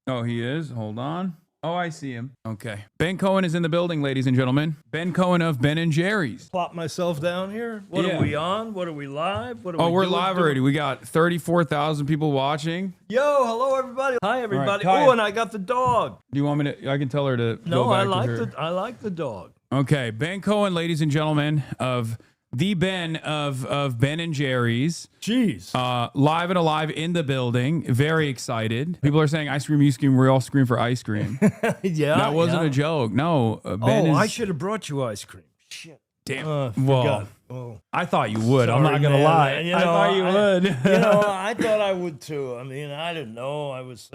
Oh, he is? Hold on. Oh, I see him. Okay. Ben Cohen is in the building, ladies and gentlemen. Ben Cohen of Ben and Jerry's. Plop myself down here. What Yeah. are we on? What are we live? What are Oh, we we're doing? live already. We got 34,000 people watching. Yo, hello everybody. Hi everybody. Kaya. Oh, and I got the dog. Do you want me to? I can tell her to No, go back I to like her. I like the dog. Okay. Ben Cohen, ladies and gentlemen, of the Ben of Ben and Jerry's. Jeez. Live and alive in the building. Very excited. People are saying ice cream, you scream. We all scream for ice cream. Yeah. That wasn't a joke. No. Ben I is, should have brought you ice cream. Shit. damn. Well, Well, oh. I thought you would. I'm Sorry, not gonna man. lie. You I know, thought you would. You know, I thought I would too. I mean, I didn't know. I was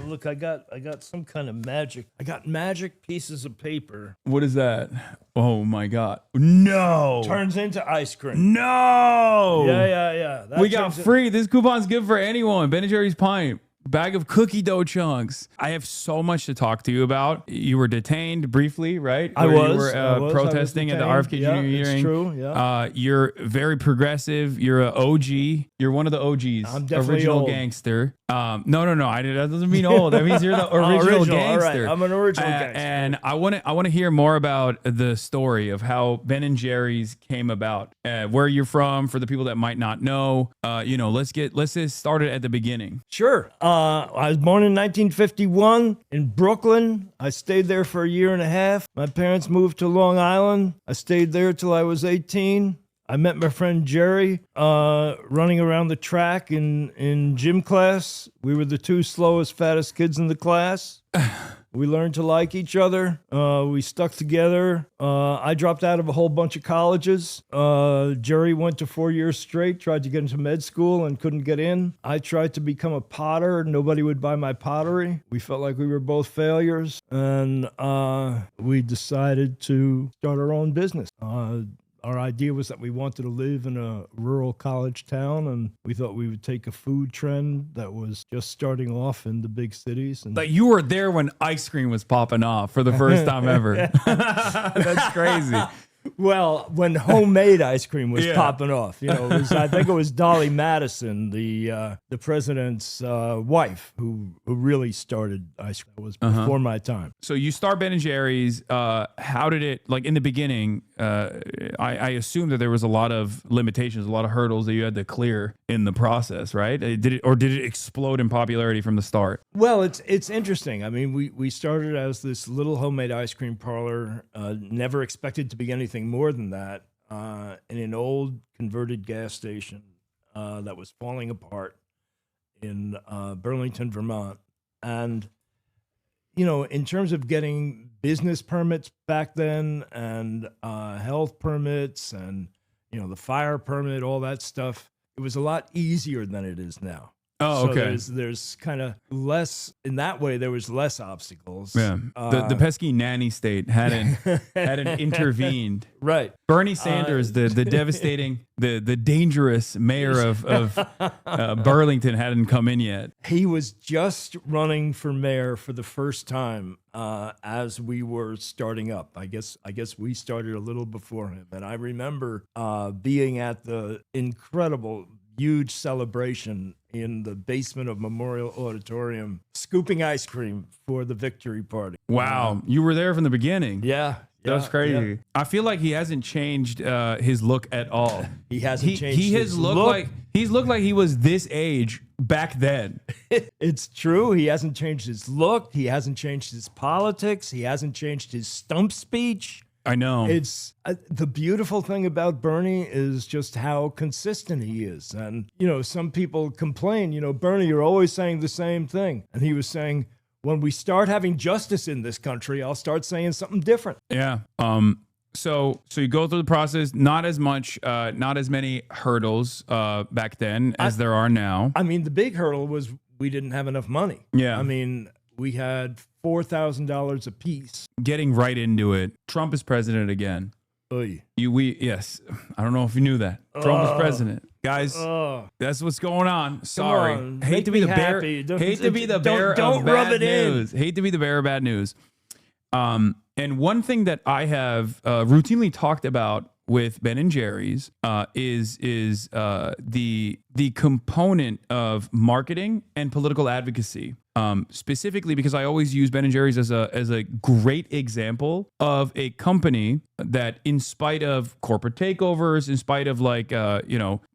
look. I got some kind of magic. I got magic pieces of paper. What is that? Oh my God! No. Turns into ice cream. No. Yeah. That We got turns in- free. This coupon's good for anyone. Ben and Jerry's pint. Bag of cookie dough chunks. I have so much to talk to you about. You were detained briefly, right? I Where was. You were protesting at the detained. RFK Yeah, Jr. it's hearing. true, yeah. You're very progressive. You're an OG. You're one of the OGs. I'm definitely original old. gangster. No. That doesn't mean old. That means you're the original gangster. All right. I'm an original gangster. And I want to hear more about the story of how Ben and Jerry's came about. Where you're from, for the people that might not know. Let's just start it at the beginning. Sure. I was born in 1951 in Brooklyn. I stayed there for a year and a half. My parents moved to Long Island. I stayed there till I was 18. I met my friend Jerry running around the track in gym class. We were the two slowest, fattest kids in the class. We learned to like each other. We stuck together. I dropped out of a whole bunch of colleges. Jerry went to 4 years straight, tried to get into med school and couldn't get in. I tried to become a potter. Nobody would buy my pottery. We felt like we were both failures. And we decided to start our own business. Our idea was that we wanted to live in a rural college town, and we thought we would take a food trend that was just starting off in the big cities. And But you were there when ice cream was popping off for the first time ever. That's crazy. well, when homemade ice cream was Yeah. popping off, I think it was Dolly Madison, the president's wife, who really started ice cream. It was before my time. So you start Ben and Jerry's. How did it, like in the beginning, I assume that there was a lot of limitations, a lot of hurdles that you had to clear in the process, right? Did it explode in popularity from the start? Well, it's interesting. I mean, we started as this little homemade ice cream parlor, never expected to be anything more than that, in an old converted gas station that was falling apart in Burlington, Vermont. And, in terms of getting business permits back then and health permits and, the fire permit, all that stuff, it was a lot easier than it is now. Oh, okay. So there's kind of less, in that way, there was less obstacles. Yeah. The pesky nanny state hadn't intervened. Right. Bernie Sanders, the devastating, the dangerous mayor of Burlington, hadn't come in yet. He was just running for mayor for the first time as we were starting up. I guess we started a little before him. And I remember being at the incredible, huge celebration in the basement of Memorial Auditorium, scooping ice cream for the victory party. Wow. You were there from the beginning. Yeah. That's crazy. Yeah. I feel like he hasn't changed his look at all. He hasn't changed He has his looked look. like he's looked like he was this age back then. It's true. He hasn't changed his look. He hasn't changed his politics. He hasn't changed his stump speech. I know. It's the beautiful thing about Bernie is just how consistent he is. And, some people complain, Bernie, you're always saying the same thing. And he was saying, when we start having justice in this country, I'll start saying something different. Yeah. So you go through the process, not as many hurdles back then as there are now. I mean, the big hurdle was we didn't have enough money. Yeah. I mean, we had $4,000 a piece. Getting right into it. Trump is president again. Oy. Yes. I don't know if you knew that. Trump is president. Guys, that's what's going on. Sorry. on, Hate make to be me the bear. happy. Hate to be the bearer don't of rub bad it in. news. Hate to be the bearer of bad news. And one thing that I have routinely talked about with Ben and Jerry's is the component of marketing and political advocacy. specifically because I always use Ben and Jerry's as a great example of a company that, in spite of corporate takeovers, in spite of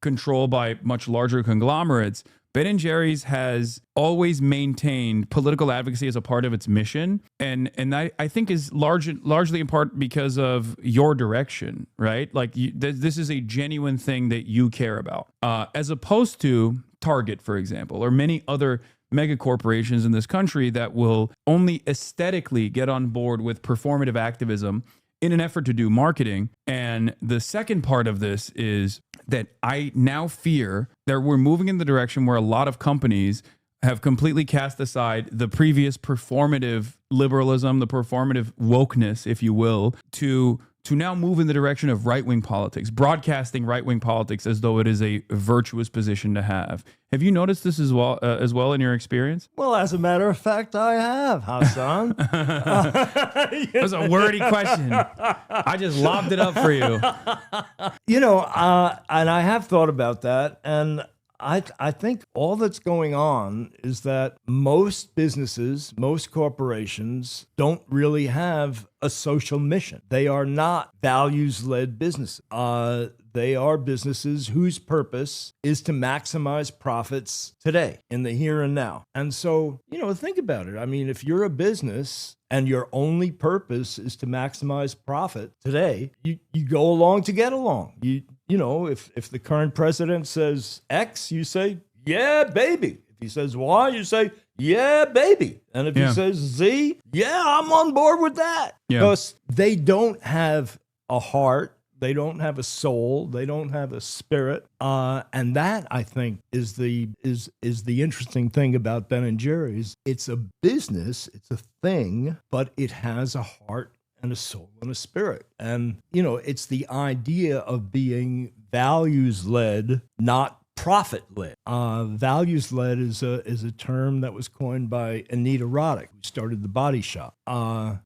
control by much larger conglomerates, Ben and Jerry's has always maintained political advocacy as a part of its mission, and I think is largely in part because of your direction, right? Like this is a genuine thing that you care about, as opposed to Target, for example, or many other mega corporations in this country that will only aesthetically get on board with performative activism in an effort to do marketing. And the second part of this is that I now fear that we're moving in the direction where a lot of companies have completely cast aside the previous performative liberalism, the performative wokeness, if you will, to now move in the direction of right-wing politics, broadcasting right-wing politics as though it is a virtuous position to have. Have you noticed this as well in your experience? Well, as a matter of fact, I have, Hasan. That was a wordy question. I just lobbed it up for you. And I have thought about that, and I think all that's going on is that most businesses, most corporations don't really have a social mission. They are not values-led businesses. They are businesses whose purpose is to maximize profits today, in the here and now. And so, think about it. I mean, if you're a business and your only purpose is to maximize profit today, you go along to get along. If the current president says X, you say, yeah, baby. If he says Y, you say, yeah, baby. And if he says Z, yeah, I'm on board with that. Yeah. Because they don't have a heart. They don't have a soul. They don't have a spirit. And that, I think, is the interesting thing about Ben and Jerry's. It's a business. It's a thing, but it has a heart and a soul and a spirit. And, it's the idea of being values-led, not profit-led. Values-led is a term that was coined by Anita Roddick, who started the Body Shop.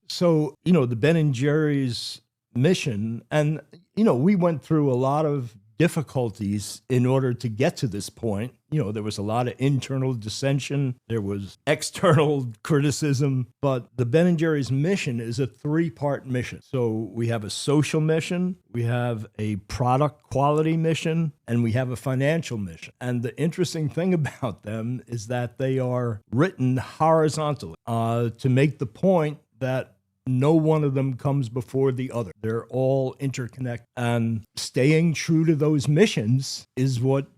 So, the Ben and Jerry's mission, and we went through a lot of difficulties in order to get to this point. There was a lot of internal dissension, there was external criticism, but the Ben and Jerry's mission is a three-part mission. So we have a social mission, we have a product quality mission, and we have a financial mission. And the interesting thing about them is that they are written horizontally to make the point that no one of them comes before the other. They're all interconnected. And staying true to those missions is what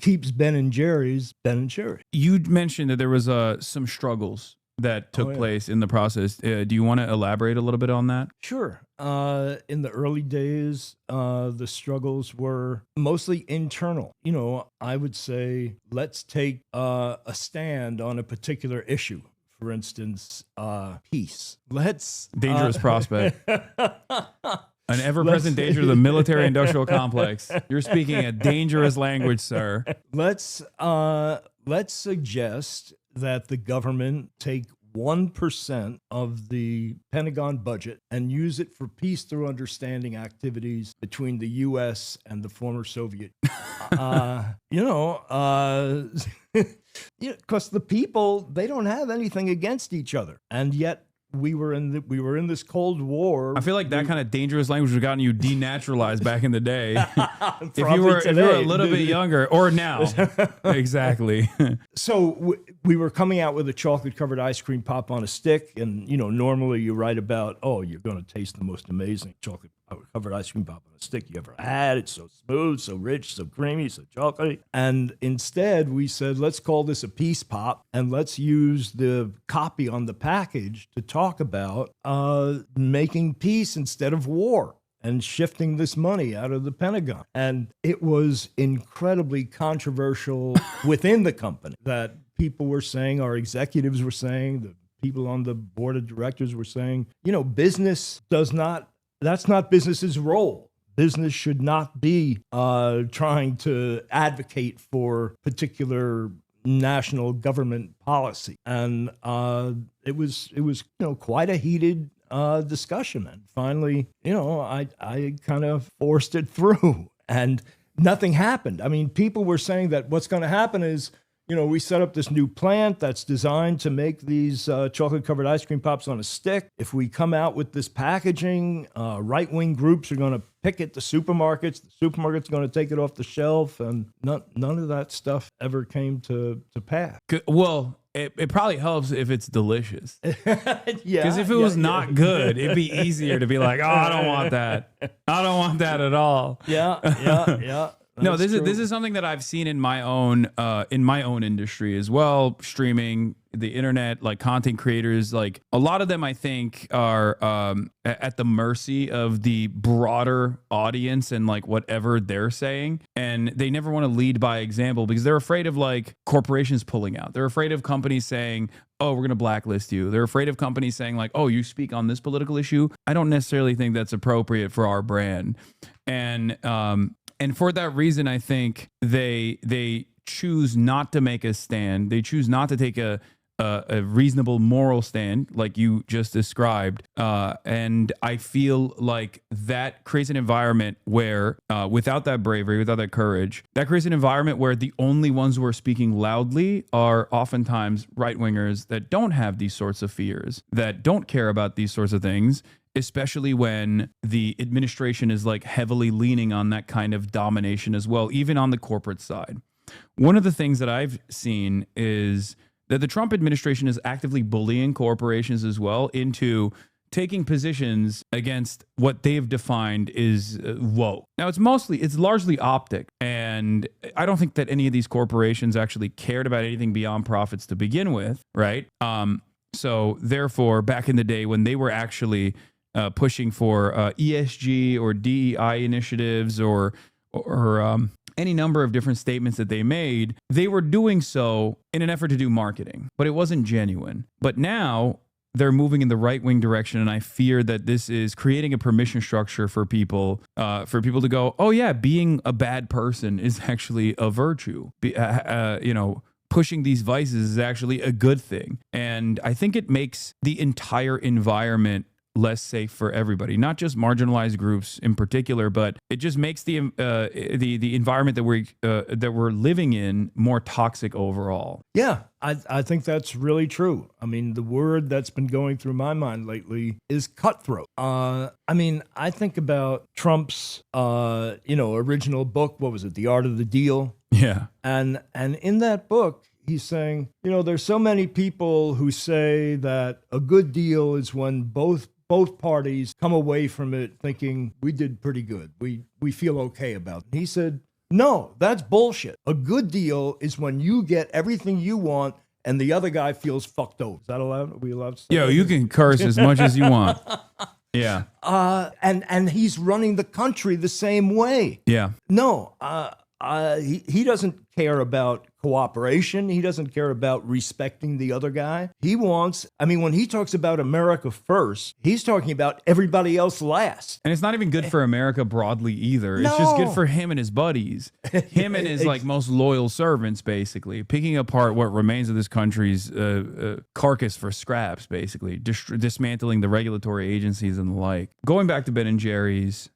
keeps Ben and Jerry's Ben and Jerry. You mentioned that there was some struggles that took place in the process. Do you want to elaborate a little bit on that? Sure. In the early days, the struggles were mostly internal. I would say, let's take a stand on a particular issue. For instance, peace. Dangerous prospect. An ever-present danger to the military-industrial complex. You're speaking a dangerous language, sir. Let's suggest that the government take 1% of the Pentagon budget and use it for peace through understanding activities between the U.S. and the former Soviet. Because the people, they don't have anything against each other, and yet we were in this Cold War. I feel like that kind of dangerous language would have gotten you denaturalized back in the day. if you were a little bit younger, or now. Exactly. So we were coming out with a chocolate-covered ice cream pop on a stick, and normally you write about, you're going to taste the most amazing chocolate-covered ice cream pop on a stick you ever had. It's so smooth, so rich, so creamy, so chocolatey. And instead, we said, let's call this a peace pop, and let's use the copy on the package to talk about making peace instead of war and shifting this money out of the Pentagon. And it was incredibly controversial within the company that people were saying, our executives were saying, the people on the board of directors were saying, business that's not business's role. Business should not be trying to advocate for particular national government policy. And it was quite a heated discussion. And finally, I kind of forced it through, and nothing happened. I mean, people were saying that what's going to happen is, we set up this new plant that's designed to make these chocolate-covered ice cream pops on a stick. If we come out with this packaging, right-wing groups are going to picket the supermarkets. The supermarket's going to take it off the shelf, and none of that stuff ever came to pass. Well, it probably helps if it's delicious. Yeah. Because if it was not good, it'd be easier to be like, oh, I don't want that. I don't want that at all. Yeah. No, this is something that I've seen in my own industry as well. Streaming, the internet, like content creators, like a lot of them, I think, are at the mercy of the broader audience and like whatever they're saying, and they never want to lead by example because they're afraid of like corporations pulling out. They're afraid of companies saying, oh, we're going to blacklist you. They're afraid of companies saying like, oh, you speak on this political issue. I don't necessarily think that's appropriate for our brand. And for that reason, I think they choose not to make a stand. They choose not to take a reasonable moral stand like you just described. And I feel like that creates an environment where without that bravery, without that courage, that creates an environment where the only ones who are speaking loudly are oftentimes right-wingers that don't have these sorts of fears, that don't care about these sorts of things, especially when the administration is like heavily leaning on that kind of domination as well, even on the corporate side. One of the things that I've seen is that the Trump administration is actively bullying corporations as well into taking positions against what they've defined is woke. Now, it's largely optic. And I don't think that any of these corporations actually cared about anything beyond profits to begin with, right? So therefore, back in the day when they were actually pushing for ESG or DEI initiatives or any number of different statements that they made, they were doing so in an effort to do marketing, but it wasn't genuine. But now they're moving in the right-wing direction, and I fear that this is creating a permission structure for people to go, oh yeah, being a bad person is actually a virtue. Pushing these vices is actually a good thing. And I think it makes the entire environment less safe for everybody, not just marginalized groups in particular, but it just makes the environment that we're living in more toxic overall. Yeah, I think that's really true. I mean, the word that's been going through my mind lately is cutthroat. I think about Trump's original book. What was it? The Art of the Deal. Yeah. And in that book, he's saying, there's so many people who say that a good deal is when both parties come away from it thinking we did pretty good. We feel okay about it. He said, no, that's bullshit. A good deal is when you get everything you want and the other guy feels fucked over. Is that allowed? Are we allowed to say that? You can curse as much as you want. Yeah. And he's running the country the same way. Yeah. No, he doesn't care about cooperation. He doesn't care about respecting the other guy. He wants, when he talks about America first, he's talking about everybody else last. And it's not even good for America broadly either. It's just good for him and his buddies. Him and his most loyal servants, basically. Picking apart what remains of this country's carcass for scraps, basically. Dismantling the regulatory agencies and the like. Going back to Ben & Jerry's,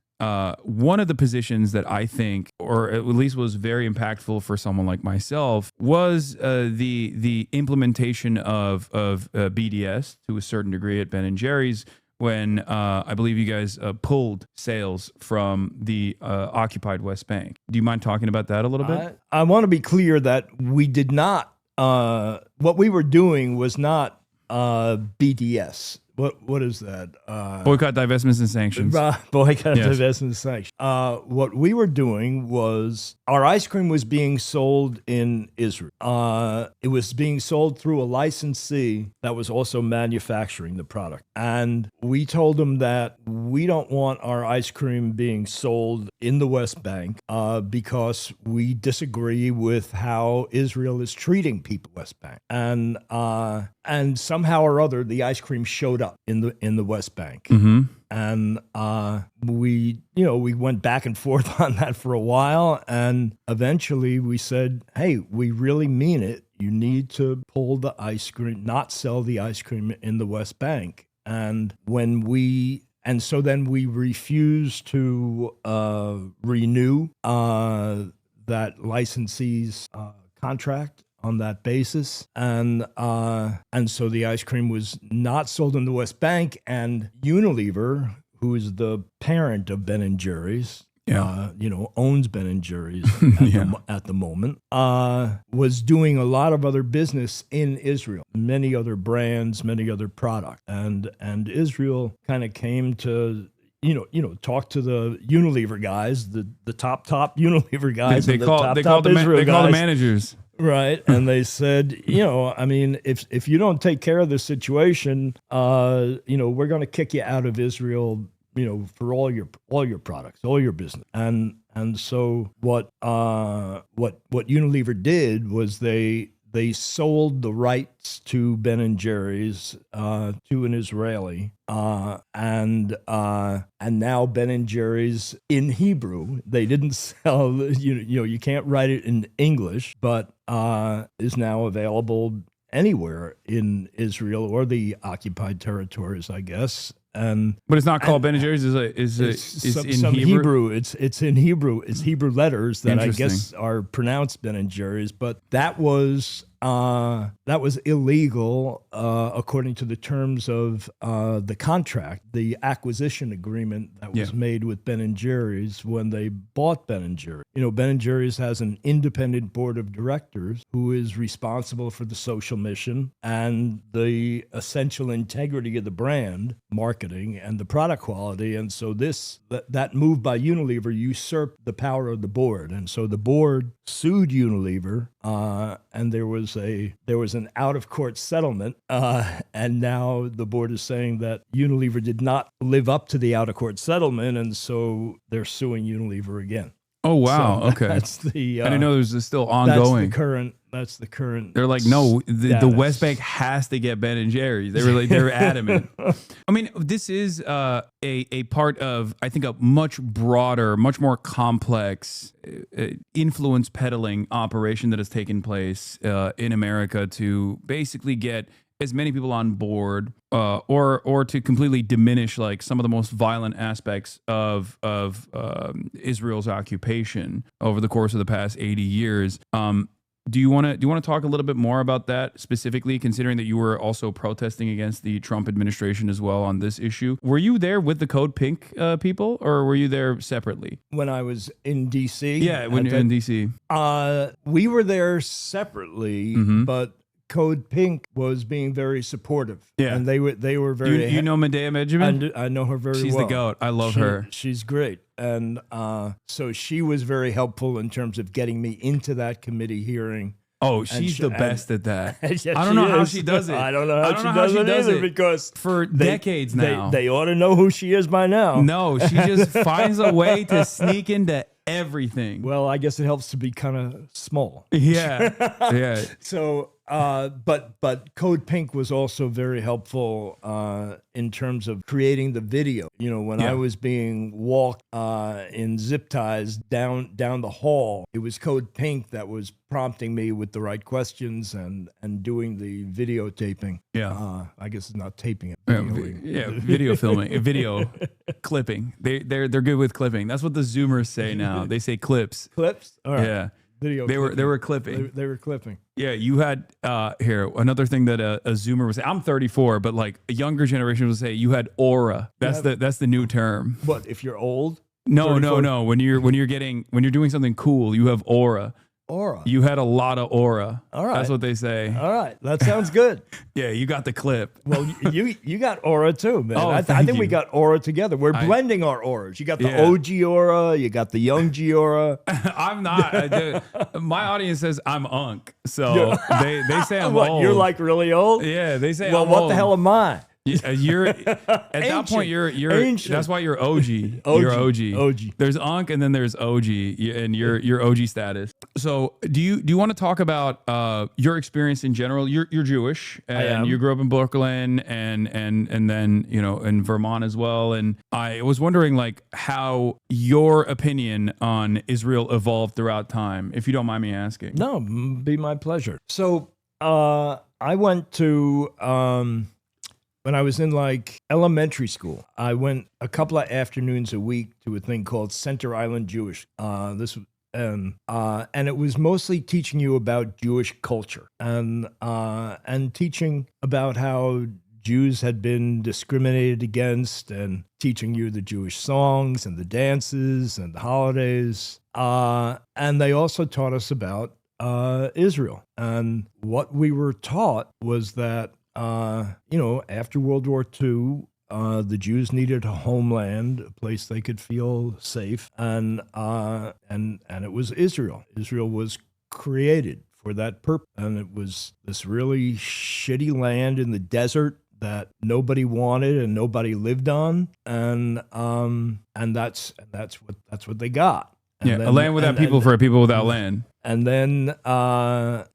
one of the positions that I think, or at least was very impactful for someone like myself, was the implementation of BDS to a certain degree at Ben & Jerry's when I believe you guys pulled sales from the occupied West Bank. Do you mind talking about that a little bit? I want to be clear that we did not, what we were doing was not BDS. What is that? Boycott, divestments, and sanctions. Boycott, divestments, and sanctions. What we were doing was our ice cream was being sold in Israel. It was being sold through a licensee that was also manufacturing the product. And we told them that we don't want our ice cream being sold in the West Bank because we disagree with how Israel is treating people West Bank. And somehow or other, the ice cream showed up in the West Bank. Mm-hmm. And we went back and forth on that for a while. And eventually we said, hey, we really mean it. You need to pull the ice cream, not sell the ice cream in the West Bank. And so then we refused to renew that licensee's contract on that basis, and so the ice cream was not sold in the West Bank, and Unilever, who is the parent of Ben and Jerry's, owns Ben and Jerry's at the moment, was doing a lot of other business in Israel, many other brands, many other products, and Israel kind of came to talk to the Unilever guys, the top Unilever guys, They call the managers. Right. And they said, I mean, if you don't take care of the situation, we're going to kick you out of Israel, for all your products, all your business. And so what Unilever did was they sold the rights to Ben and Jerry's to an Israeli, and now Ben and Jerry's in Hebrew. They didn't sell. You can't write it in English, but is now available anywhere in Israel or the occupied territories, I guess. But it's not called Ben and Jerry's. It's in Hebrew. It's in Hebrew. It's Hebrew letters that I guess are pronounced Ben and Jerry's. But that was illegal according to the terms of the contract, the acquisition agreement that was made with Ben and Jerry's when they bought Ben and Jerry's. Ben and Jerry's has an independent board of directors who is responsible for the social mission and the essential integrity of the brand, marketing, and the product quality. And so that move by Unilever usurped the power of the board. And so the board sued Unilever, and there was an out-of-court settlement, and now the board is saying that Unilever did not live up to the out-of-court settlement, and so they're suing Unilever again. Oh wow! So okay, that's the. I didn't know there's still ongoing. That's the current. They're like, no, the West Bank has to get Ben and Jerry's. They're adamant. I mean, this is a part of, I think, a much broader, much more complex influence peddling operation that has taken place in America to basically get as many people on board, or to completely diminish like some of the most violent aspects of Israel's occupation over the course of the past 80 years. Do you want to talk a little bit more about that specifically, considering that you were also protesting against the Trump administration as well on this issue? Were you there with the Code Pink people, or were you there separately? When I was in D.C.? Yeah, when you're in D.C. We were there separately, but Code Pink was being very supportive. Yeah, and they were very. You know Medea Benjamin? I know her very well. She's the goat. I love her. She's great, and so she was very helpful in terms of getting me into that committee hearing. Oh, she's the best at that. Yes, I don't know how she does it. I don't know how she does it either, because for decades now. They ought to know who she is by now. No, she just finds a way to sneak into everything. Well, I guess it helps to be kind of small. Yeah, yeah. So, but Code Pink was also very helpful in terms of creating the video. When I was being walked in zip ties down the hall, it was Code Pink that was prompting me with the right questions and doing the videotaping. Yeah, I guess it's not taping it. Video filming, video clipping. They're good with clipping. That's what the Zoomers say now. They say clips. Clips. All right. Yeah. Video. They were clipping. They were clipping. Yeah, you had here another thing that a Zoomer was saying. I'm 34, but like a younger generation would say you had aura. That's the new term. What if you're old? No. When you're doing something cool, you have aura. Aura. You had a lot of aura. All right. That's what they say. All right. That sounds good. Yeah, you got the clip. Well, you got aura too, man. Oh, I think we got aura together. We're blending our auras. You got the OG aura. You got the young G aura. I'm not. My audience says I'm unk. So they say I'm old. You're like really old? Yeah, they say well, I'm what old. the hell am I? You're at that point. You're ancient. That's why you're OG. You're OG. OG. There's Unc and then there's OG, and your OG status. So do you want to talk about your experience in general? You're Jewish, and you grew up in Brooklyn, and then in Vermont as well. And I was wondering like how your opinion on Israel evolved throughout time, if you don't mind me asking. No, be my pleasure. So I went to. When I was in like elementary school, I went a couple of afternoons a week to a thing called Center Island Jewish. and it was mostly teaching you about Jewish culture and teaching about how Jews had been discriminated against, and teaching you the Jewish songs and the dances and the holidays. And they also taught us about Israel. And what we were taught was that, after World War II, the Jews needed a homeland, a place they could feel safe, and it was Israel. Israel was created for that purpose, and it was this really shitty land in the desert that nobody wanted and nobody lived on, and that's what they got. And a land without people for a people without land. And then the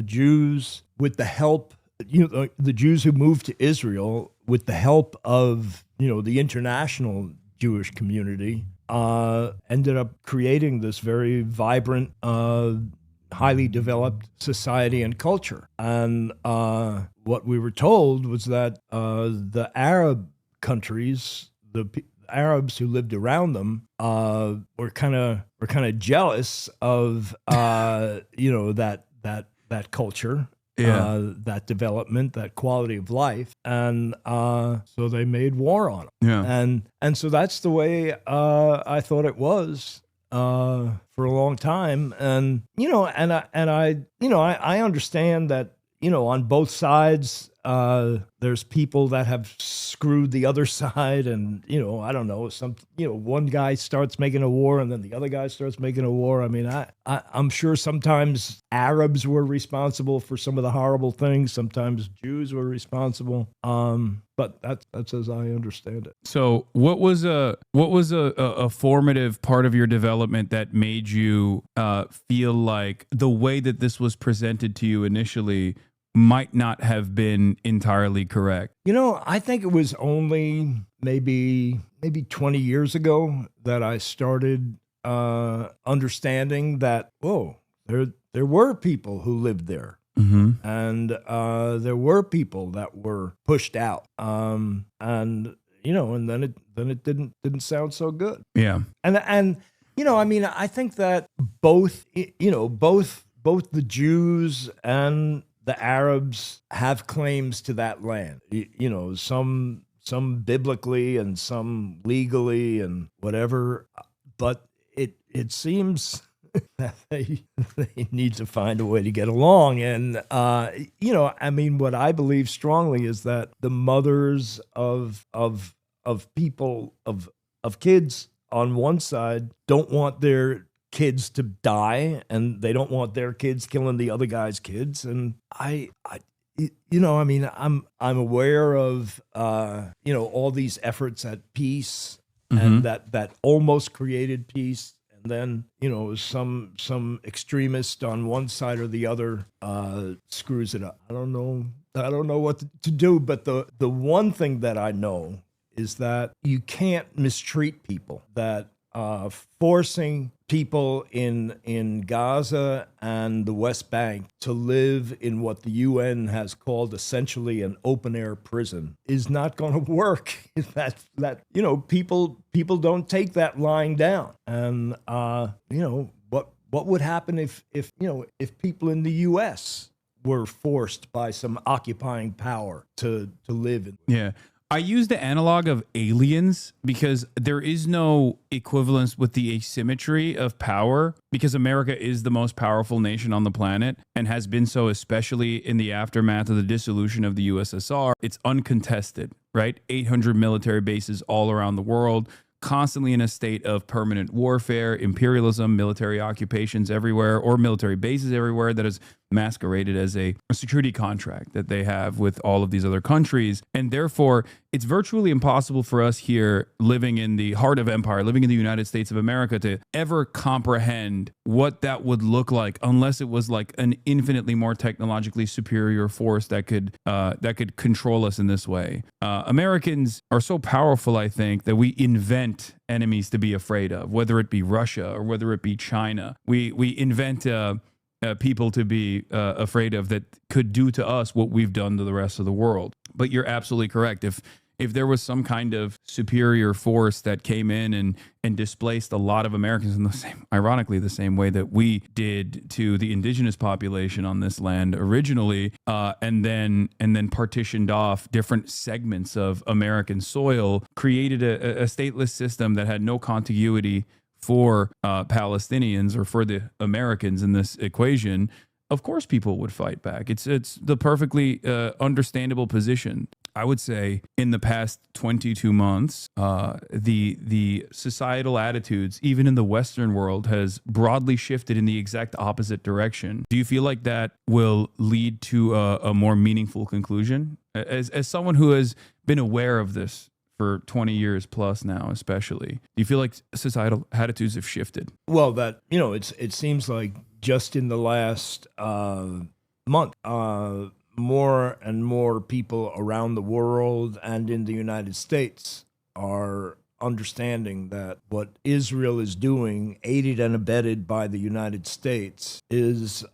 Jews, with the help, the Jews who moved to Israel with the help of the international Jewish community, ended up creating this very vibrant, highly developed society and culture. And what we were told was that the Arab countries, the Arabs who lived around them, were kind of jealous of that culture. That development, that quality of life, and so they made war on it. And so that's the way I thought it was for a long time. And I understand that on both sides there's people that have screwed the other side, and I don't know, one guy starts making a war and then the other guy starts making a war. I mean, I'm sure sometimes Arabs were responsible for some of the horrible things, sometimes Jews were responsible, but that's as I understand it. So what was a formative part of your development that made you feel like the way that this was presented to you initially might not have been entirely correct? I think it was only maybe 20 years ago that I started understanding that, there were people who lived there. Mm-hmm. And there were people that were pushed out. And then it didn't sound so good. Yeah. And I think that both the Jews and the Arabs have claims to that land, some biblically and some legally and whatever, but it seems that they need to find a way to get along. And, what I believe strongly is that the mothers of people, of kids on one side don't want their kids to die, and they don't want their kids killing the other guy's kids. And I'm aware of all these efforts at peace, and that almost created peace, and then some extremist on one side or the other screws it up. I don't know what to do, but the one thing that I know is that you can't mistreat people. That forcing people in Gaza and the West Bank to live in what the UN has called essentially an open-air prison is not going to work. That people don't take that lying down. And what would happen if people in the US were forced by some occupying power to live in? Yeah. I use the analog of aliens because there is no equivalence with the asymmetry of power, because America is the most powerful nation on the planet and has been so, especially in the aftermath of the dissolution of the USSR. It's uncontested, right? 800 military bases all around the world, constantly in a state of permanent warfare, imperialism, military occupations everywhere, or military bases everywhere that is masqueraded as a security contract that they have with all of these other countries. And therefore, it's virtually impossible for us here living in the heart of empire, living in the United States of America, to ever comprehend what that would look like unless it was like an infinitely more technologically superior force that could control us in this way. Americans are so powerful, I think, that we invent enemies to be afraid of, whether it be Russia or whether it be China. We invent people to be afraid of that could do to us what we've done to the rest of the world. But you're absolutely correct. if there was some kind of superior force that came in and displaced a lot of Americans in the same, ironically, the same way that we did to the indigenous population on this land originally, and then partitioned off different segments of American soil, created a stateless system that had no contiguity for Palestinians or for the Americans in this equation, of course people would fight back. It's the perfectly understandable position. I would say in the past 22 months, the societal attitudes, even in the Western world, has broadly shifted in the exact opposite direction. Do you feel like that will lead to a more meaningful conclusion? As someone who has been aware of this for 20 years plus now, especially, do you feel like societal attitudes have shifted? Well, it seems like just in the last month, more and more people around the world and in the United States are understanding that what Israel is doing, aided and abetted by the United States, is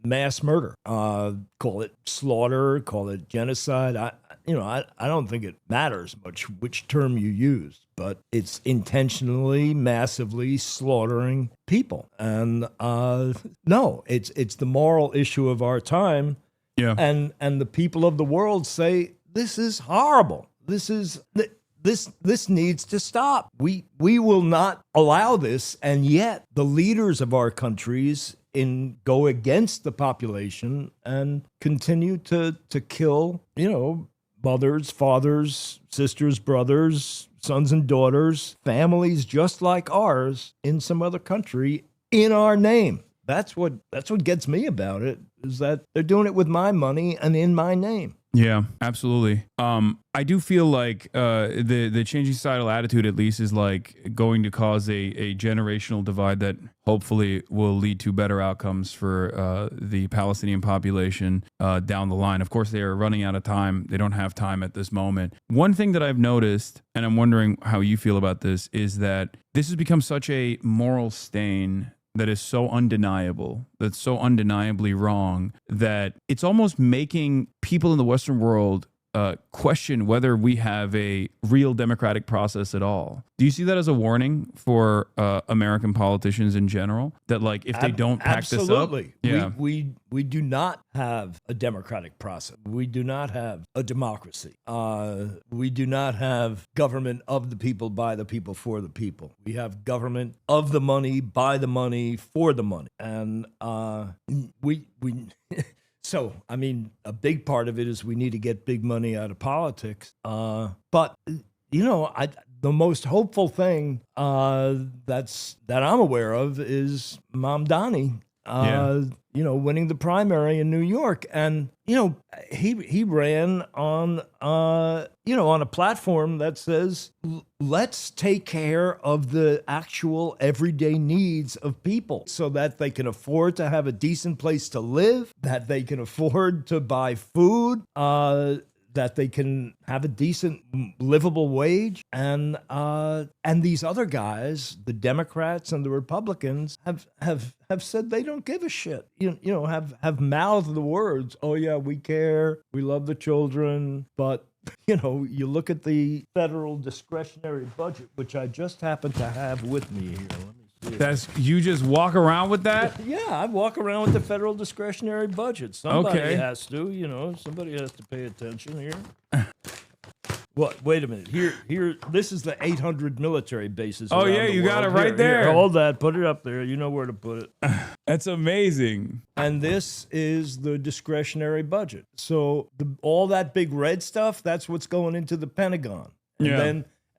mass murder. Call it slaughter, call it genocide. I don't think it matters much which term you use, but it's intentionally, massively slaughtering people. And no, it's the moral issue of our time. Yeah. And the people of the world say, this is horrible. This needs to stop. We will not allow this. And yet the leaders of our countries go against the population and continue to kill, mothers, fathers, sisters, brothers, sons and daughters, families just like ours in some other country in our name. That's what gets me about it, is that they're doing it with my money and in my name. Yeah, absolutely. I do feel like the changing societal attitude, at least, is like going to cause a generational divide that hopefully will lead to better outcomes for the Palestinian population down the line. Of course, they are running out of time. They don't have time at this moment. One thing that I've noticed, and I'm wondering how you feel about this, is that this has become such a moral stain that is so undeniable, that's so undeniably wrong, that it's almost making people in the Western world question whether we have a real democratic process at all. Do you see that as a warning for American politicians in general? That, like, if they don't pack this up? Yeah. We do not have a democratic process. We do not have a democracy. We do not have government of the people, by the people, for the people. We have government of the money, by the money, for the money. And we So, I mean, a big part of it is we need to get big money out of politics. But, the most hopeful thing that I'm aware of is Mamdani, winning the primary in New York. And, he ran on, on a platform that says, let's take care of the actual everyday needs of people so that they can afford to have a decent place to live, that they can afford to buy food, that they can have a decent livable wage. And these other guys, the Democrats and the Republicans, have said they don't give a shit. Have mouthed the words, oh yeah, we care, we love the children, but you look at the federal discretionary budget, which I just happen to have with me here. Let me see. That's, you just walk around with that? Yeah, I walk around with the federal discretionary budget. Somebody has to, somebody has to pay attention here. What? Wait a minute. Here. This is the 800 military bases. Oh yeah, you got it right there. Here, hold that. Put it up there. You know where to put it. That's amazing. And this is the discretionary budget. So all that big red stuff, that's what's going into the Pentagon.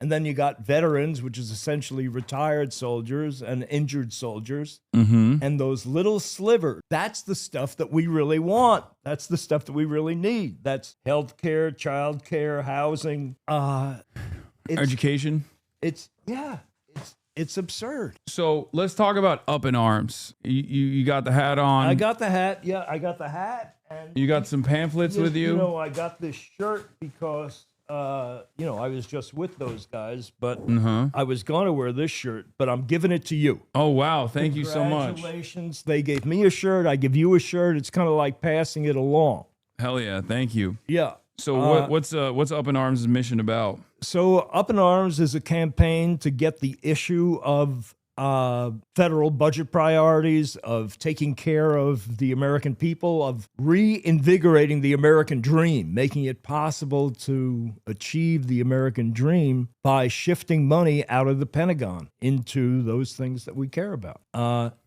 And then you got veterans, which is essentially retired soldiers and injured soldiers. Mm-hmm. And those little slivers, that's the stuff that we really want. That's the stuff that we really need. That's healthcare, childcare, housing, education. It's absurd. So let's talk about Up in Arms. You got the hat on. I got the hat. Yeah, I got the hat. And you got some pamphlets with you? I got this shirt because... I was just with those guys, but I was going to wear this shirt, but I'm giving it to you. Oh, wow. Thank you so much. Congratulations. They gave me a shirt. I give you a shirt. It's kind of like passing it along. Hell yeah. Thank you. Yeah. So what's Up in Arms' mission about? So Up in Arms is a campaign to get the issue of federal budget priorities, of taking care of the American people, of reinvigorating the American dream, making it possible to achieve the American dream by shifting money out of the Pentagon into those things that we care about.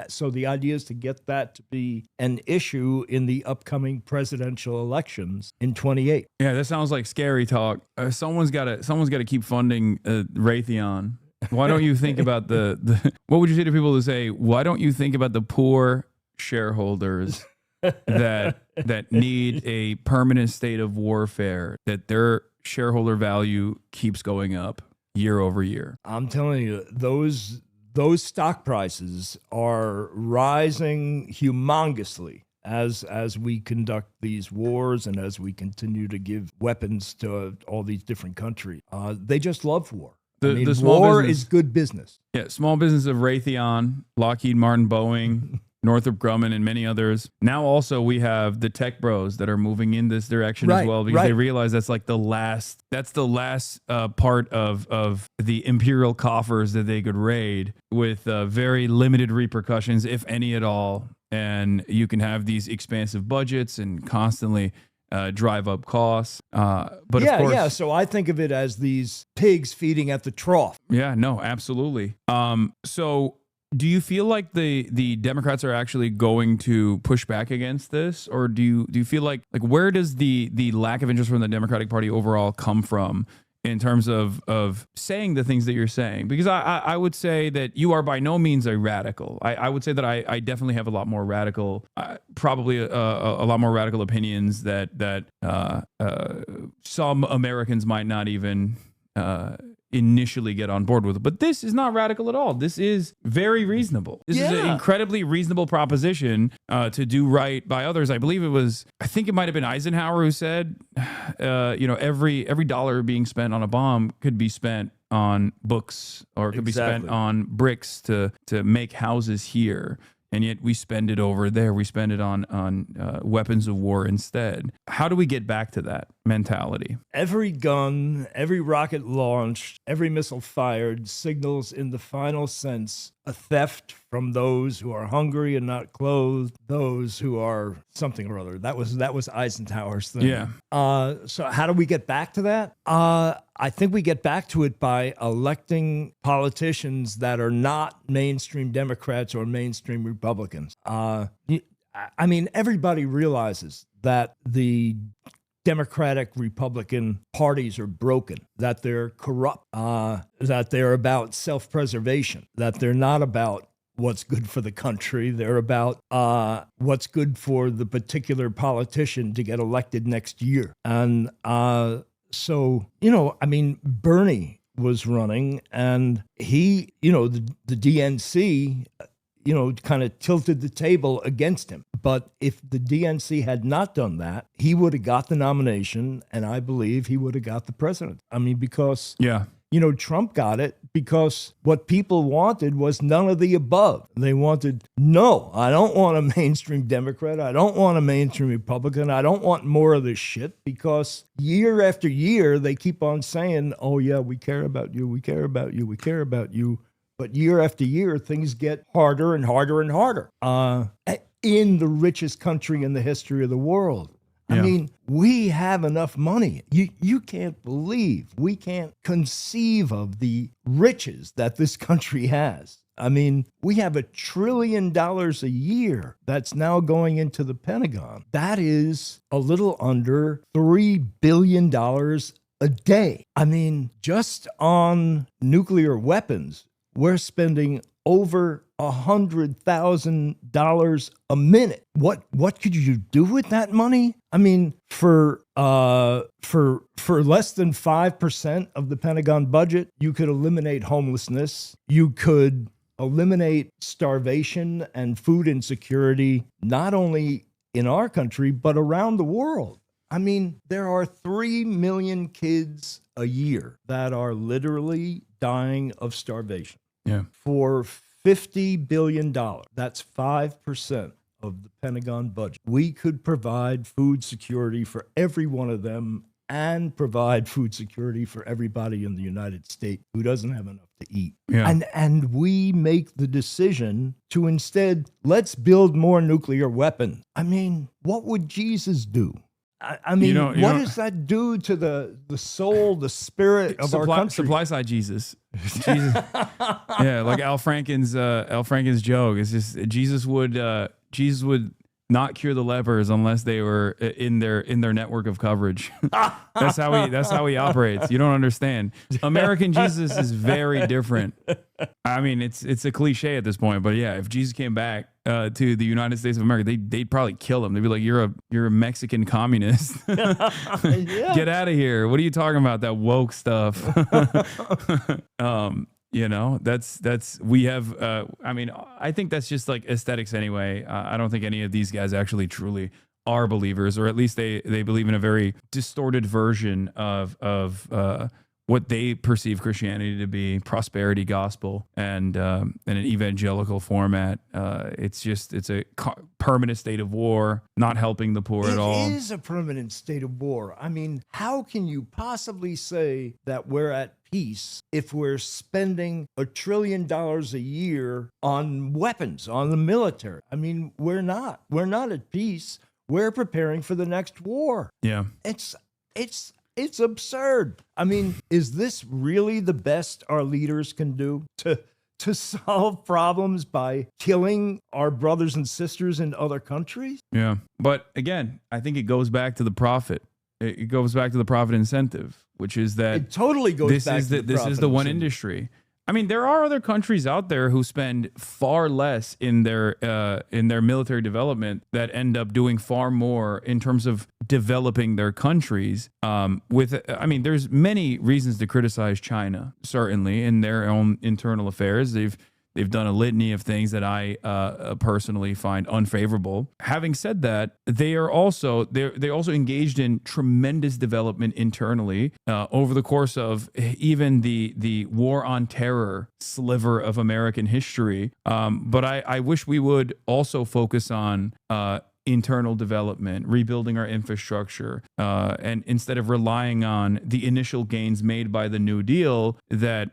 So the idea is to get that to be an issue in the upcoming presidential elections in 28. Yeah, that sounds like scary talk. Someone's got to keep funding Raytheon. Why don't you think about the what would you say to people who say, why don't you think about the poor shareholders that need a permanent state of warfare, that their shareholder value keeps going up year over year? I'm telling you, those stock prices are rising humongously as we conduct these wars and as we continue to give weapons to all these different countries. They just love war. The small war business is good business. Yeah, small business of Raytheon, Lockheed Martin, Boeing, Northrop Grumman, and many others. Now also we have the tech bros that are moving in this direction as well, because they realize that's like the last part of the imperial coffers that they could raid with very limited repercussions, if any at all. And you can have these expansive budgets and constantly drive up costs. But of course, so I think of it as these pigs feeding at the trough. Yeah, no, absolutely. So do you feel like the Democrats are actually going to push back against this? Or do you feel like where does the lack of interest from the Democratic Party overall come from in terms of saying the things that you're saying? Because I would say that you are by no means a radical. I would say that I definitely have a lot more radical, probably a lot more radical opinions that some Americans might not even initially get on board with it. But this is not radical at all. This is very reasonable. This is an incredibly reasonable proposition to do right by others. I think it might have been Eisenhower who said, every dollar being spent on a bomb could be spent on books, or it could be spent on bricks to make houses here. And yet we spend it over there. We spend it on weapons of war instead. How do we get back to that mentality? Every gun, every rocket launched, every missile fired signals in the final sense a theft from those who are hungry and not clothed, those who are something or other. That was Eisenhower's thing. Yeah. So how do we get back to that? I think we get back to it by electing politicians that are not mainstream Democrats or mainstream Republicans. Everybody realizes that the Democratic Republican parties are broken, that they're corrupt, that they're about self-preservation, that they're not about what's good for the country. They're about what's good for the particular politician to get elected next year. And Bernie was running, and he, the DNC, kind of tilted the table against him. But if the DNC had not done that, he would have got the nomination, and I believe he would have got the president. Because Trump got it because what people wanted was none of the above. They wanted, no, I don't want a mainstream Democrat. I don't want a mainstream Republican. I don't want more of this shit, because year after year, they keep on saying, oh, yeah, we care about you. We care about you. We care about you. But year after year, things get harder and harder and harder in the richest country in the history of the world. We have enough money. You can't believe, we can't conceive of the riches that this country has. We have $1 trillion a year that's now going into the Pentagon. That is a little under $3 billion a day. Just on nuclear weapons, we're spending over $100,000 a minute. What could you do with that money? For less than 5% of the Pentagon budget, you could eliminate homelessness. You could eliminate starvation and food insecurity, not only in our country, but around the world. There are 3 million kids a year that are literally dying of starvation. Yeah. For $50 billion, that's 5% of the Pentagon budget. We could provide food security for every one of them and provide food security for everybody in the United States who doesn't have enough to eat. Yeah. And we make the decision to instead, let's build more nuclear weapons. I mean, what would Jesus do? I mean, what does that do to the soul, the spirit of our country? Supply side Jesus. Yeah, like Al Franken's joke. It's just Jesus would not cure the lepers unless they were in their network of coverage. That's how he operates. You don't understand. American Jesus is very different. I mean, it's a cliche at this point, but yeah, if Jesus came back to the United States of America, they'd probably kill him. They'd be like, "You're a Mexican communist. Get out of here! What are you talking about? That woke stuff." You know, we have, I mean, I think that's just like aesthetics anyway. I don't think any of these guys actually truly are believers, or at least they believe in a very distorted version of what they perceive Christianity to be, prosperity gospel, and in an evangelical format. It's a permanent state of war, not helping the poor at all. It is a permanent state of war. I mean, how can you possibly say that we're at peace if we're spending $1 trillion a year on weapons, on the military? I mean, we're not at peace. We're preparing for the next war. Yeah. It's absurd. I mean, is this really the best our leaders can do to solve problems by killing our brothers and sisters in other countries? Yeah. But again, I think it goes back to the profit. It goes back to the profit incentive, which is that it totally goes back to this is the one industry. I mean, there are other countries out there who spend far less in their military development that end up doing far more in terms of developing their countries. There's many reasons to criticize China, certainly in their own internal affairs. They've done a litany of things that I personally find unfavorable. Having said that, they also engaged in tremendous development internally over the course of even the war on terror sliver of American history. But I wish we would also focus on internal development, rebuilding our infrastructure, and instead of relying on the initial gains made by the New Deal that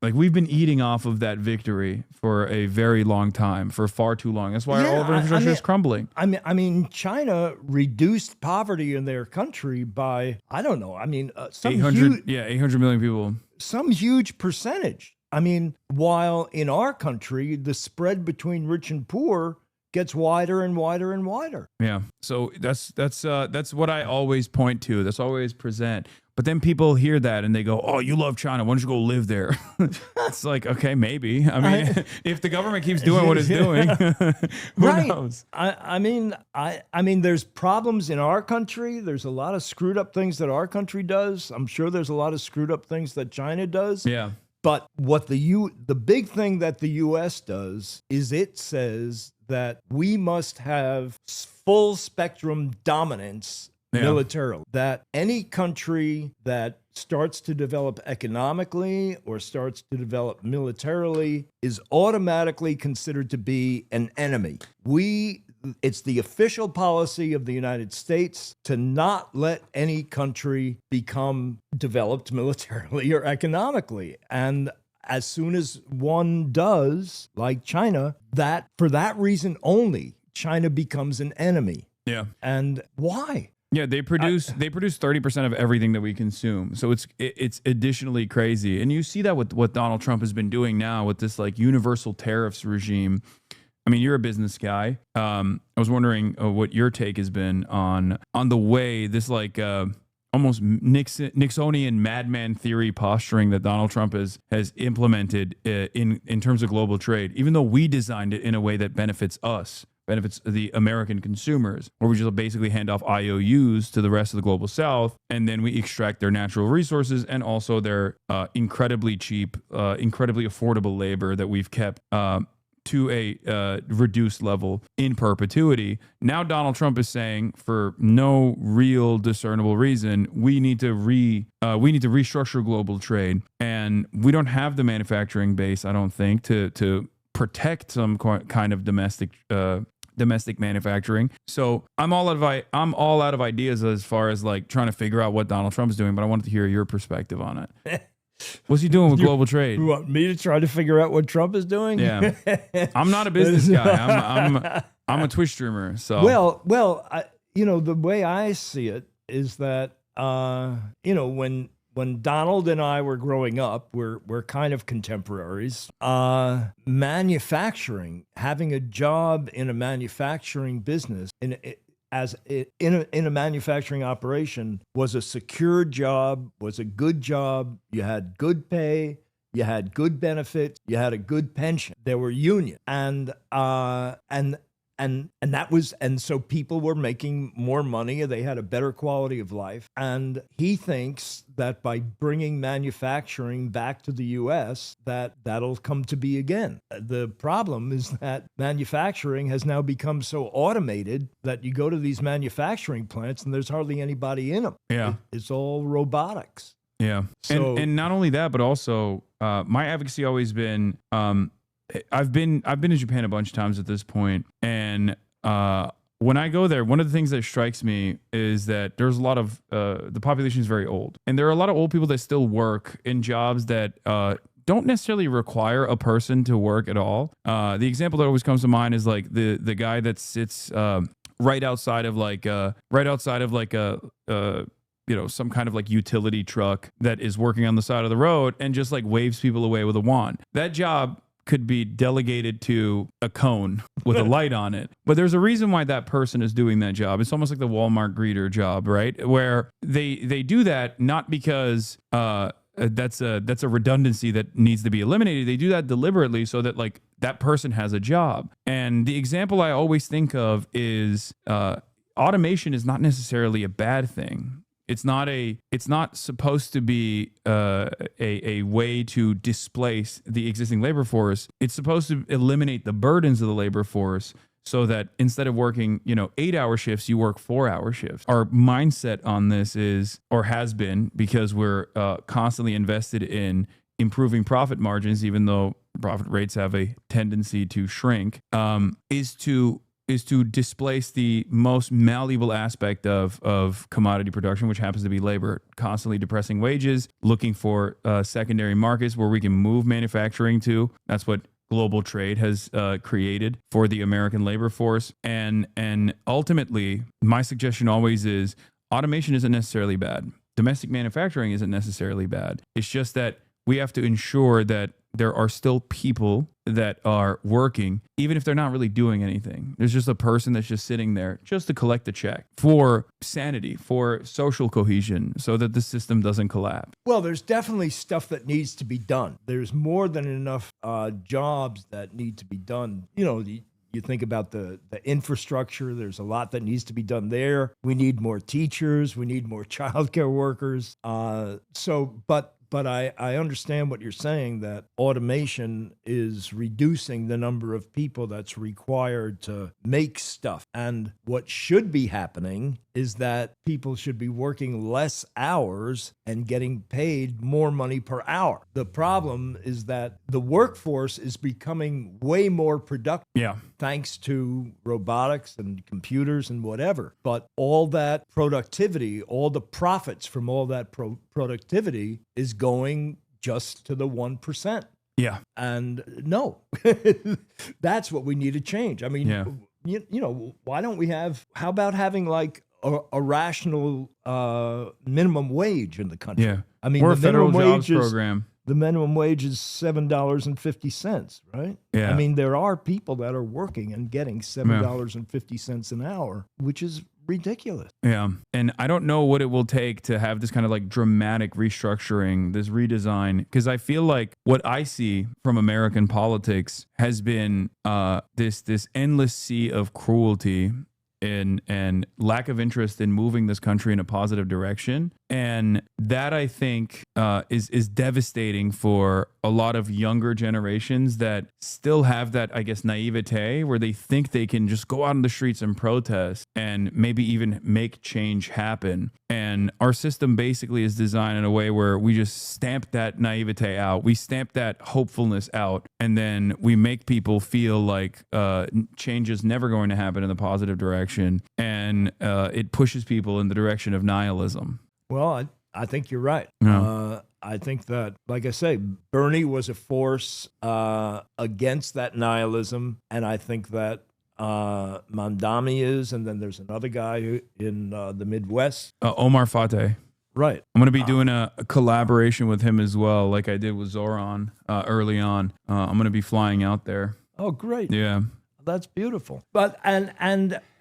we've been eating off of that victory for a very long time, for far too long. That's why all of our infrastructure is crumbling. I mean, China reduced poverty in their country by, I don't know, 800 million people. Some huge percentage. I mean, while in our country, the spread between rich and poor gets wider and wider and wider. Yeah. So that's what I always point to. That's always present. But then people hear that and they go, "Oh, you love China. Why don't you go live there?" It's like, okay, maybe. I mean, if the government keeps doing what it's doing, who knows? I mean, there's problems in our country. There's a lot of screwed up things that our country does. I'm sure there's a lot of screwed up things that China does. Yeah. But what the big thing that the U.S. does is it says that we must have full spectrum dominance militarily. That any country that starts to develop economically or starts to develop militarily is automatically considered to be an enemy. It's the official policy of the United States to not let any country become developed militarily or economically. And as soon as one does, like China, that for that reason only, China becomes an enemy. Yeah. And why? Yeah, they produce 30% of everything that we consume. So it's additionally crazy. And you see that with what Donald Trump has been doing now with this like universal tariffs regime. I mean, you're a business guy. I was wondering what your take has been on the way this like almost Nixonian madman theory posturing that Donald Trump has implemented in terms of global trade, even though we designed it in a way that benefits us, benefits the American consumers, where we just basically hand off IOUs to the rest of the global South, and then we extract their natural resources and also their incredibly cheap, incredibly affordable labor that we've kept to a reduced level in perpetuity. Now Donald Trump is saying, for no real discernible reason, we need to restructure global trade, and we don't have the manufacturing base, I don't think, to protect some kind of domestic domestic manufacturing. So I'm all out of ideas as far as like trying to figure out what Donald Trump is doing, but I wanted to hear your perspective on it. What's he doing with global trade? You want me to try to figure out what Trump is doing? Yeah, I'm not a business guy. I'm a Twitch streamer. So the way I see it is that when Donald and I were growing up, we're kind of contemporaries. Manufacturing, having a job in a manufacturing business in a manufacturing operation was a secure job, was a good job. You had good pay, you had good benefits, you had a good pension. There were unions, and so people were making more money. They had a better quality of life. And he thinks that by bringing manufacturing back to the U.S., that'll come to be again. The problem is that manufacturing has now become so automated that you go to these manufacturing plants and there's hardly anybody in them. Yeah. It's all robotics. Yeah. So, and not only that, but also my advocacy always been, I've been to Japan a bunch of times at this point, and when I go there, one of the things that strikes me is that there's a lot of the population is very old, and there are a lot of old people that still work in jobs that don't necessarily require a person to work at all. The example that always comes to mind is like the guy that sits right outside of some kind of like utility truck that is working on the side of the road and just like waves people away with a wand. That job could be delegated to a cone with a light on it. But there's a reason why that person is doing that job. It's almost like the Walmart greeter job, right? Where they do that not because that's a redundancy that needs to be eliminated. They do that deliberately so that like that person has a job. And the example I always think of is automation is not necessarily a bad thing. It's not supposed to be a way to displace the existing labor force. It's supposed to eliminate the burdens of the labor force so that instead of working, 8-hour shifts, you work 4-hour shifts. Our mindset on this is, or has been, because we're constantly invested in improving profit margins, even though profit rates have a tendency to shrink, is to displace the most malleable aspect of commodity production, which happens to be labor, constantly depressing wages, looking for secondary markets where we can move manufacturing to. That's what global trade has created for the American labor force. And ultimately, my suggestion always is automation isn't necessarily bad. Domestic manufacturing isn't necessarily bad. It's just that we have to ensure that there are still people that are working, even if they're not really doing anything. There's just a person that's just sitting there just to collect the check for sanity, for social cohesion, so that the system doesn't collapse. Well, there's definitely stuff that needs to be done. There's more than enough jobs that need to be done. You think about the infrastructure. There's a lot that needs to be done there. We need more teachers. We need more childcare workers. But I understand what you're saying, that automation is reducing the number of people that's required to make stuff. And what should be happening is that people should be working less hours and getting paid more money per hour. The problem is that the workforce is becoming way more productive. Yeah. Thanks to robotics and computers and whatever. But all that productivity, all the profits from all that productivity is going just to the 1%. Yeah. And no, that's what we need to change. I mean, why don't we how about having like a rational minimum wage in the country? Yeah. I mean, or the a federal minimum jobs wage program. The minimum wage is $7.50, right? Yeah. I mean, there are people that are working and getting $7.50 an hour, which is ridiculous. Yeah. And I don't know what it will take to have this kind of like dramatic restructuring, this redesign, because I feel like what I see from American politics has been this endless sea of cruelty and lack of interest in moving this country in a positive direction. And that, I think, is devastating for a lot of younger generations that still have that, I guess, naivete where they think they can just go out on the streets and protest and maybe even make change happen. And our system basically is designed in a way where we just stamp that naivete out. We stamp that hopefulness out. And then we make people feel like change is never going to happen in the positive direction. And it pushes people in the direction of nihilism. Well, I think you're right. Yeah. I think that, like I say, Bernie was a force against that nihilism, and I think that Mandami is, and then there's another guy in the Midwest. Omar Fateh. Right. I'm going to be doing a collaboration with him as well, like I did with Zoran early on. I'm going to be flying out there. Oh, great. Yeah. That's beautiful. But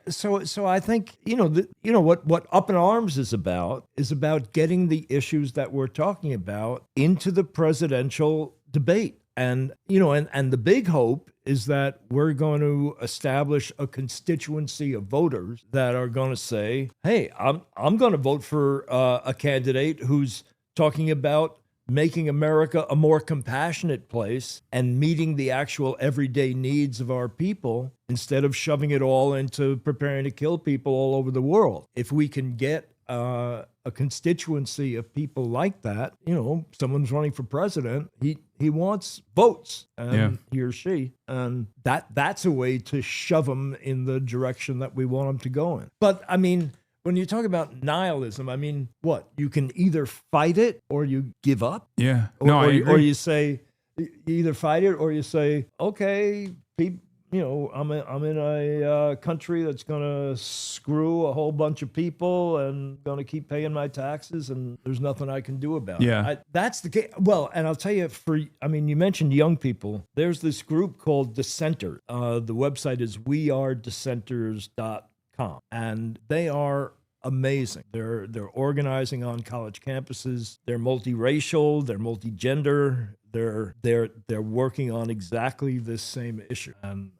so I think what Up in Arms is about getting the issues that we're talking about into the presidential debate. And the big hope is that we're going to establish a constituency of voters that are going to say, hey, I'm going to vote for a candidate who's talking about making America a more compassionate place and meeting the actual everyday needs of our people instead of shoving it all into preparing to kill people all over the world. If we can get a constituency of people like that, someone's running for president, he wants votes, and he or she, and that's a way to shove them in the direction that we want them to go in. But I mean, when you talk about nihilism, I mean, what? You can either fight it or you give up. Yeah. Or you say, you either fight it or you say, okay, I'm in a country that's going to screw a whole bunch of people and going to keep paying my taxes, and there's nothing I can do about it. That's the case. Well, and I'll tell you, you mentioned young people. There's this group called Dissenter. The website is wearedissenters.com. And they are amazing. They're organizing on college campuses. They're multiracial. They're multigender. They're working on exactly this same issue, and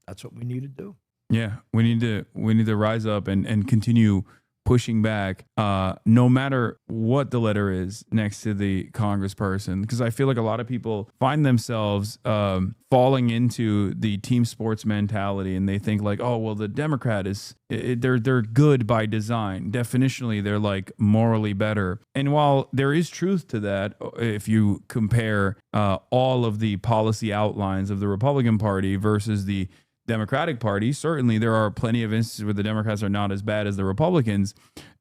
that's what we need to do. Yeah, we need to rise up and continue pushing back, no matter what the letter is next to the congressperson, because I feel like a lot of people find themselves falling into the team sports mentality, and they think like, oh, well, the Democrat they're good by design. Definitionally, they're like morally better. And while there is truth to that, if you compare all of the policy outlines of the Republican Party versus the Democratic Party, certainly there are plenty of instances where the Democrats are not as bad as the Republicans,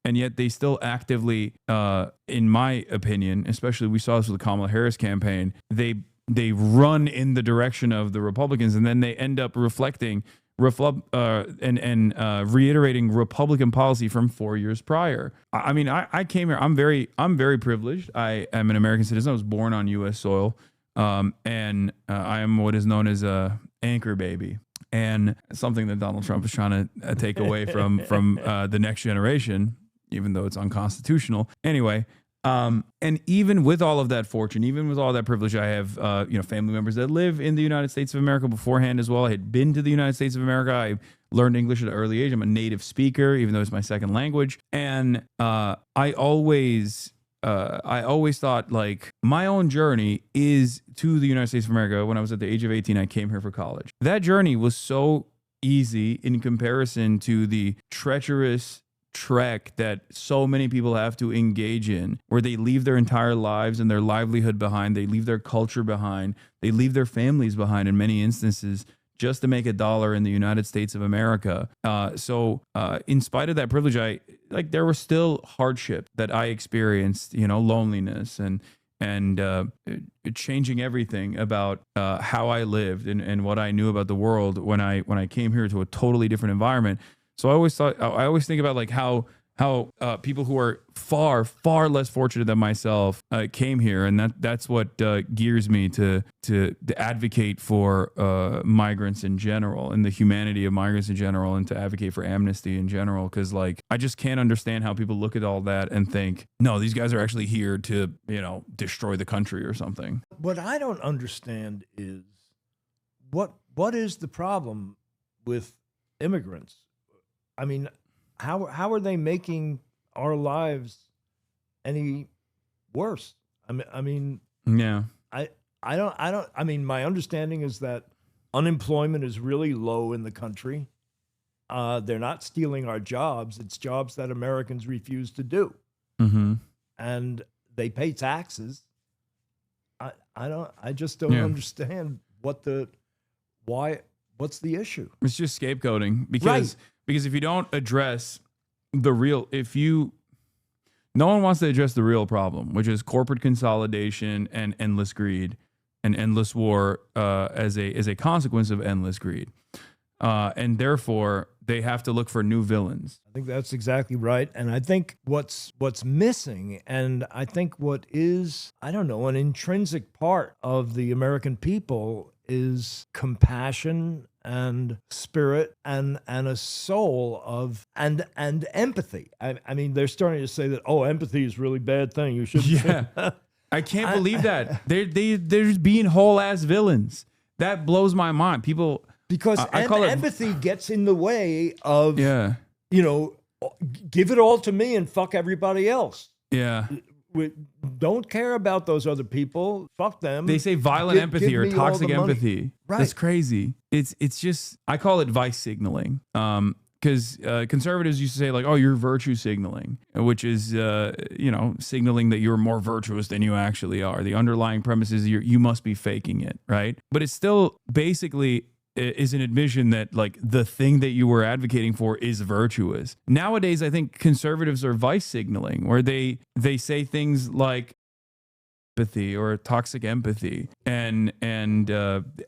and yet they still actively, in my opinion, especially we saw this with the Kamala Harris campaign, they run in the direction of the Republicans, and then they end up reiterating Republican policy from 4 years prior. I mean, I came here. I'm very privileged. I am an American citizen. I was born on U.S. soil, and I am what is known as a anchor baby. And something that Donald Trump is trying to take away from the next generation, even though it's unconstitutional. Anyway, and even with all of that fortune, even with all that privilege, I have family members that live in the United States of America beforehand as well. I had been to the United States of America. I learned English at an early age. I'm a native speaker, even though it's my second language. And I always thought like my own journey is to the United States of America. When I was at the age of 18, I came here for college. That journey was so easy in comparison to the treacherous trek that so many people have to engage in, where they leave their entire lives and their livelihood behind. They leave their culture behind. They leave their families behind in many instances, just to make $1 in the United States of America. So in spite of that privilege, there was still hardship that I experienced, loneliness and changing everything about how I lived and what I knew about the world when I came here to a totally different environment. So I always think about like how people who are far, far less fortunate than myself came here, and that's what gears me to advocate for migrants in general and the humanity of migrants in general, and to advocate for amnesty in general. Because like I just can't understand how people look at all that and think, no, these guys are actually here to destroy the country or something. What I don't understand is what is the problem with immigrants? I mean, how are they making our lives any worse. I mean, Yeah. I mean, my understanding is that unemployment is really low in the country. They're not stealing our jobs. It's jobs that Americans refuse to do. Mm-hmm. And they pay taxes. I just don't understand what's the issue. It's just scapegoating Right. because if you don't address no one wants to address the real problem, which is corporate consolidation and endless greed and endless war as a consequence of endless greed. And therefore, they have to look for new villains. I think that's exactly right. And I think what's missing, and I think what is, I don't know, an intrinsic part of the American people is compassion and spirit and a soul of and empathy. I mean, they're starting to say that, oh, empathy is a really bad thing. You shouldn't. Yeah. I can't believe that. They're just being whole ass villains. That blows my mind. People, because empathy gets in the way of, yeah, give it all to me and fuck everybody else. Yeah. We don't care about those other people. Fuck them. They say violent empathy or toxic empathy. Right. That's crazy. It's just, I call it vice signaling. Because conservatives used to say like, oh, you're virtue signaling, which is, signaling that you're more virtuous than you actually are. The underlying premise is you must be faking it, right? But it's still basically is an admission that like the thing that you were advocating for is virtuous. Nowadays, I think conservatives are vice signaling, where they say things like empathy or toxic empathy and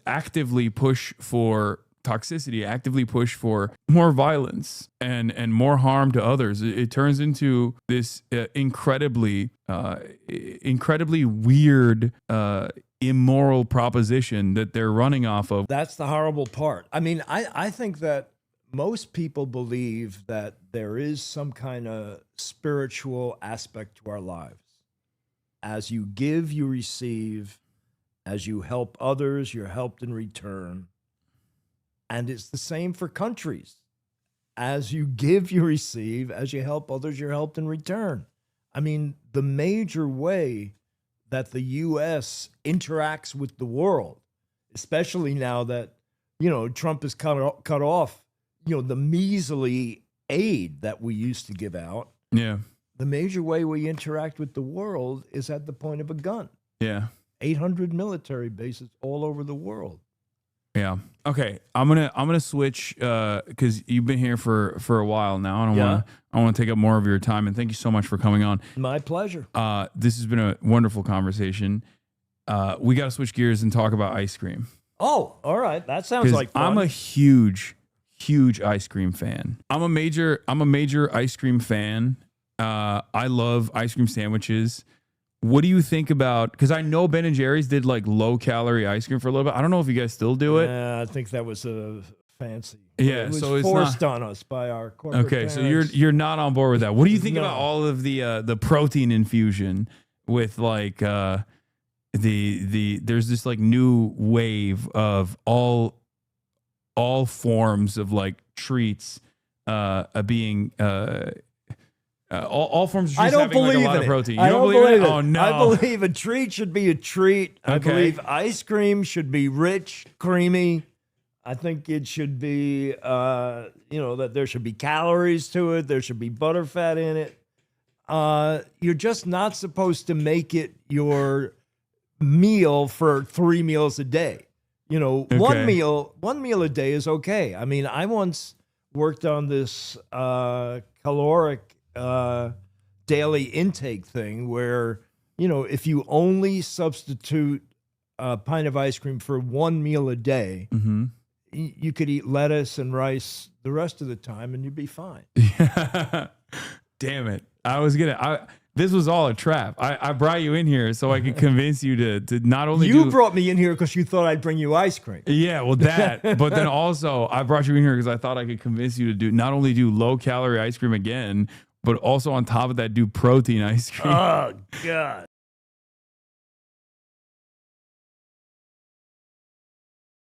actively push for toxicity, actively push for more violence and more harm to others. It turns into this incredibly weird, immoral proposition that they're running off of. That's the horrible part. I mean, I think that most people believe that there is some kind of spiritual aspect to our lives. As you give, you receive. As you help others, you're helped in return. And it's the same for countries. As you give, you receive. As you help others, you're helped in return. I mean, the major way that the U.S. interacts with the world, especially now that, Trump has cut off, the measly aid that we used to give out. Yeah. The major way we interact with the world is at the point of a gun. Yeah. 800 military bases all over the world. Yeah. Okay. I'm gonna switch because you've been here for a while now, and I want to take up more of your time. And thank you so much for coming on. My pleasure. This has been a wonderful conversation. We got to switch gears and talk about ice cream. Oh, all right. That sounds like fun. I'm a huge ice cream fan. I'm a major ice cream fan. I love ice cream sandwiches. What do you think about, because I know Ben & Jerry's did like low calorie ice cream for a little bit. I don't know if you guys still do it. Yeah, I think that was a fancy. Yeah, it was so it's forced on us by our corporate parents. So you're not on board with that. What do you think about all of the protein infusion with like there's this like new wave of all forms of like treats being all forms of treats having like a lot of protein. You don't believe it? Oh no. I believe a treat should be a treat. I believe ice cream should be rich, creamy. I think it should be that there should be calories to it. There should be butterfat in it. You're just not supposed to make it your meal for 3 meals a day. One meal a day is okay. I mean, I once worked on this caloric daily intake thing where, if you only substitute a pint of ice cream for 1 meal a day, mm-hmm. You could eat lettuce and rice the rest of the time and you'd be fine. Damn it. This was all a trap. I brought you in here so I could convince you to not only You brought me in here because you thought I'd bring you ice cream. Yeah, well that, but then also I brought you in here because I thought I could convince you to not only do low calorie ice cream again, but also on top of that do protein ice cream. Oh God.